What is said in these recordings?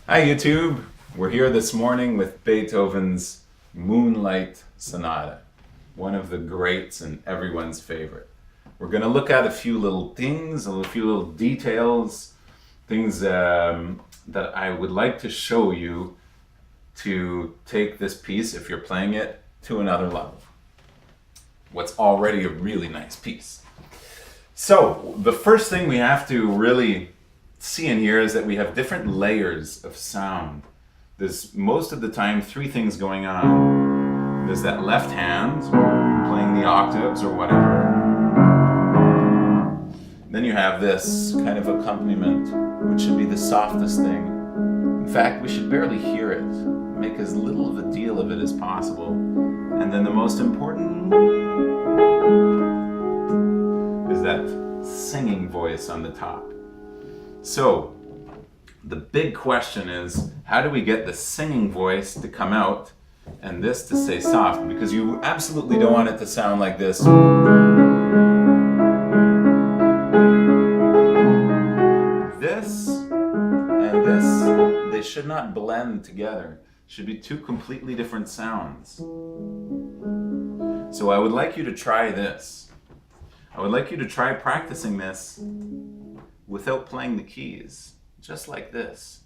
Hi YouTube! We're here this morning with Beethoven's Moonlight Sonata, one of the greats and everyone's favorite. We're going to look at a few little things, a few little details, things that I would like to show you to take this piece, if you're playing it, to another level. What's already a really nice piece. So, the first thing we have to really see in here is that we have different layers of sound. There's most of the time three things going on. There's that left hand playing the octaves or whatever. Then you have this kind of accompaniment, which should be the softest thing. In fact, we should barely hear it. Make as little of a deal of it as possible. And then the most important is that singing voice on the top. So, the big question is, how do we get the singing voice to come out and this to stay soft? Because you absolutely don't want it to sound like this. This and this, they should not blend together. Should be two completely different sounds. So I would like you to try this. I would like you to try practicing this without playing the keys, just like this,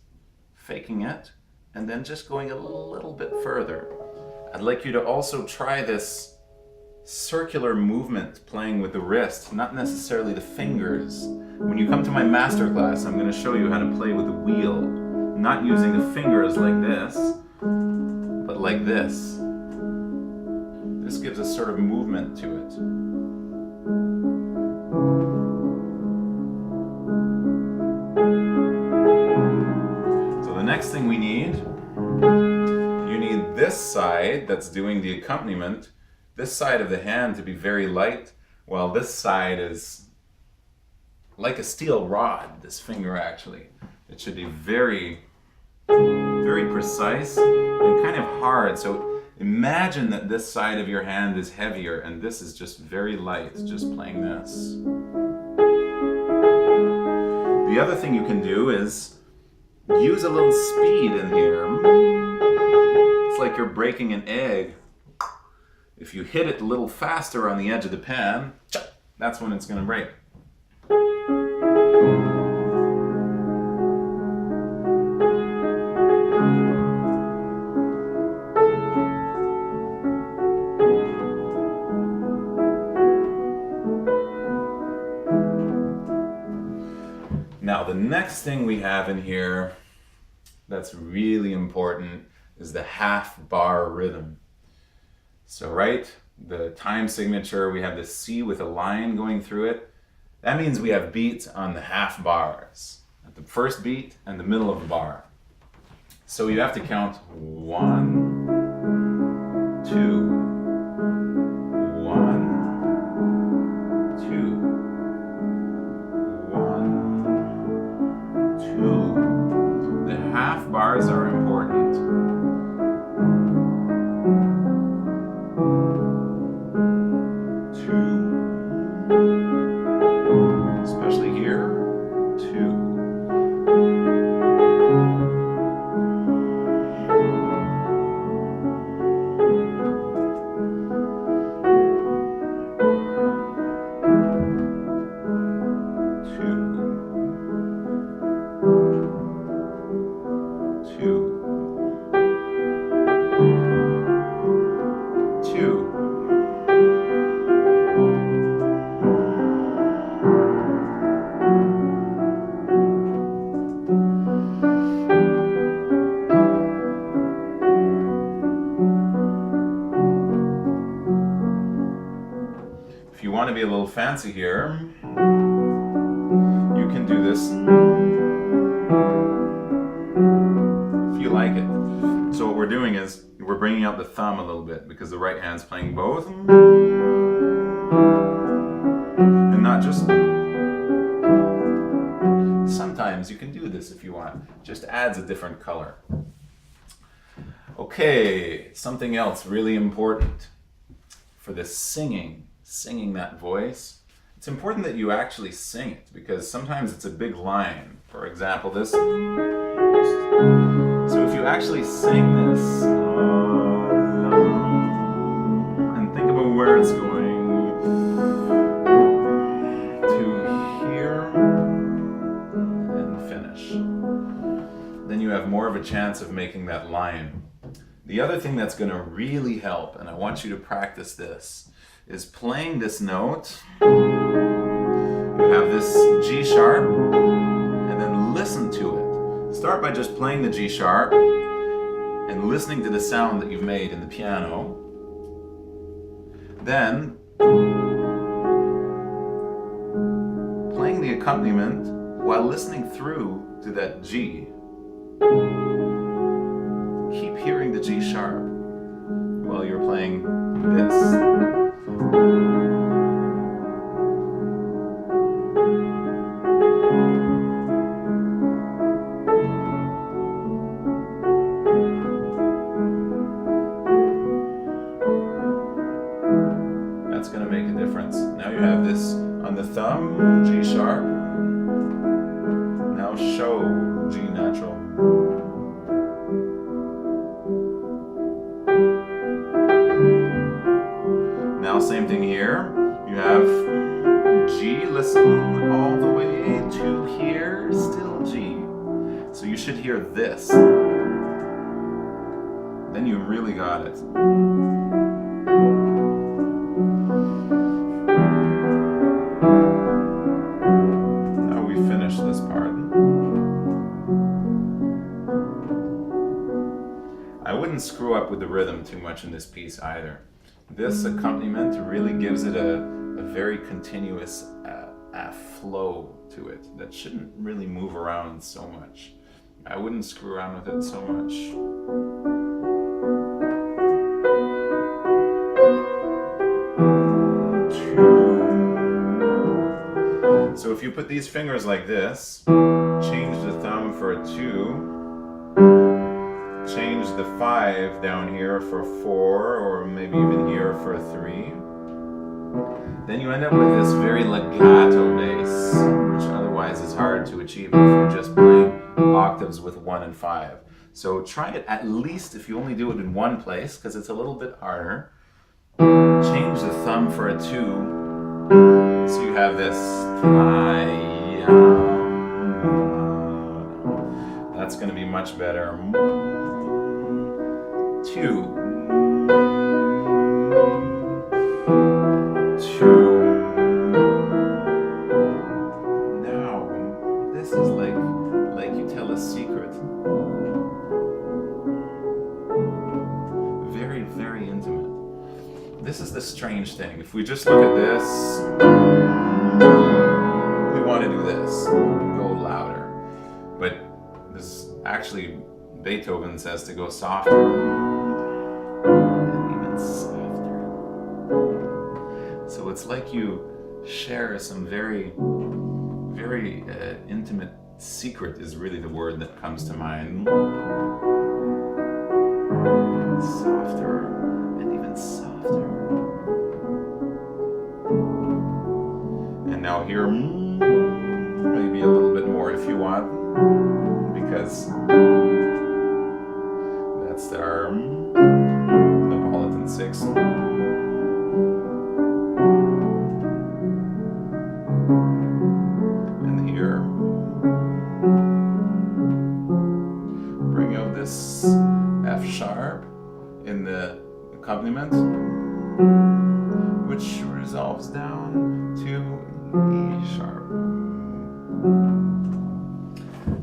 faking it, and then just going a little bit further. I'd like you to also try this circular movement playing with the wrist, not necessarily the fingers. When you come to my masterclass, I'm going to show you how to play with the wheel, not using the fingers like this, but like this. This gives a sort of movement to it. The next thing we need, you need this side that's doing the accompaniment, this side of the hand to be very light, while this side is like a steel rod, this finger actually. It should be very, very precise and kind of hard. So imagine that this side of your hand is heavier and this is just very light, just playing this. The other thing you can do is use a little speed in here. It's like you're breaking an egg. If you hit it a little faster on the edge of the pan, that's when it's going to break. Now, the next thing we have in here that's really important is the half bar rhythm. So, right, the time signature, we have the C with a line going through it. That means we have beats on the half bars, at the first beat and the middle of the bar. So you have to count 1, 2, 1, 2, 1, 2. The half bars are important. Especially here, 2. If you want to be a little fancy here, you can do this if you like it. So what we're doing is we're bringing out the thumb a little bit because the right hand's playing both. And not just... Sometimes you can do this if you want. Just adds a different color. Okay, something else really important for the singing that voice. It's important that you actually sing it because sometimes it's a big line. For example, this. So if you actually sing this, and think about where it's going to here and finish, then you have more of a chance of making that line. The other thing that's going to really help, and I want you to practice this, is playing this note. You have this G sharp, and then listen to it. Start by just playing the G sharp and listening to the sound that you've made in the piano. Then playing the accompaniment while listening through to that G. Keep hearing the G sharp while you're playing this. That's going to make a difference. Now you have this on the thumb, G sharp. Now show G natural. Now same thing here. You have G, listen all the way to here, still G. So you should hear this. Then you really got it. Now we finish this part. I wouldn't screw up with the rhythm too much in this piece either. This accompaniment really gives it a very continuous flow to it that shouldn't really move around so much. I wouldn't screw around with it so much. So if you put these fingers like this, change the thumb for a 2, change the 5 down here for 4, or maybe even here for a 3. Then you end up with this very legato bass, which otherwise is hard to achieve if you're just playing octaves with 1 and 5. So try it at least if you only do it in one place, because it's a little bit harder. Change the thumb for a 2, so you have this. That's going to be much better. 2. Now, this is like you tell a secret. Very, very intimate. This is the strange thing. If we just look at this, we want to do this, go louder. But this actually, Beethoven says to go softer. And even softer. So it's like you share some very, very intimate secret is really the word that comes to mind. Softer and even softer. And now here, maybe a little bit more if you want, because that's our Neapolitan 6. And here, bring out this F sharp in the accompaniment, which resolves down to E sharp.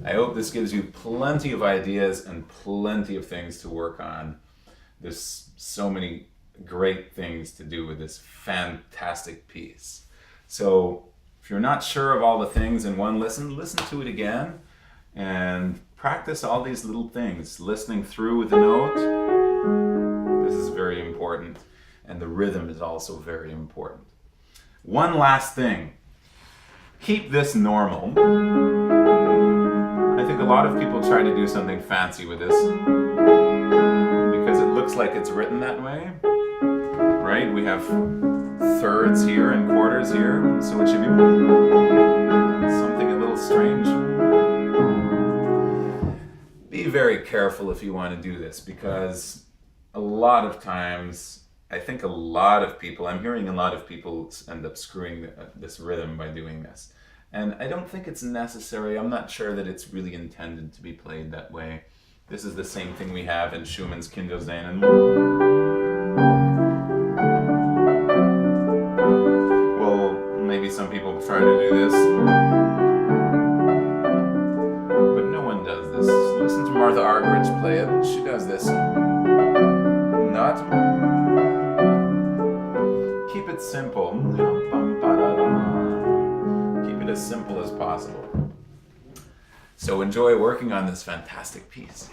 I hope this gives you plenty of ideas and plenty of things to work on. There's so many great things to do with this fantastic piece. So if you're not sure of all the things in one listen to it again and practice all these little things. Listening through with the note, this is very important, and the rhythm is also very important. One last thing, keep this normal. I think a lot of people try to do something fancy with this because it looks like it's written that way, right? We have thirds here and quarters here, so it should be something a little strange. be very careful if you want to do this, because a lot of times, I think a lot of people, I'm hearing a lot of people end up screwing this rhythm by doing this. And I don't think it's necessary. I'm not sure that it's really intended to be played that way. This is the same thing we have in Schumann's Kinderszenen. Well, maybe some people prefer to do this, but no one does this. Listen to Martha Argerich play it. She does this. Not. Keep it simple. Keep it as simple as possible. So enjoy working on this fantastic piece.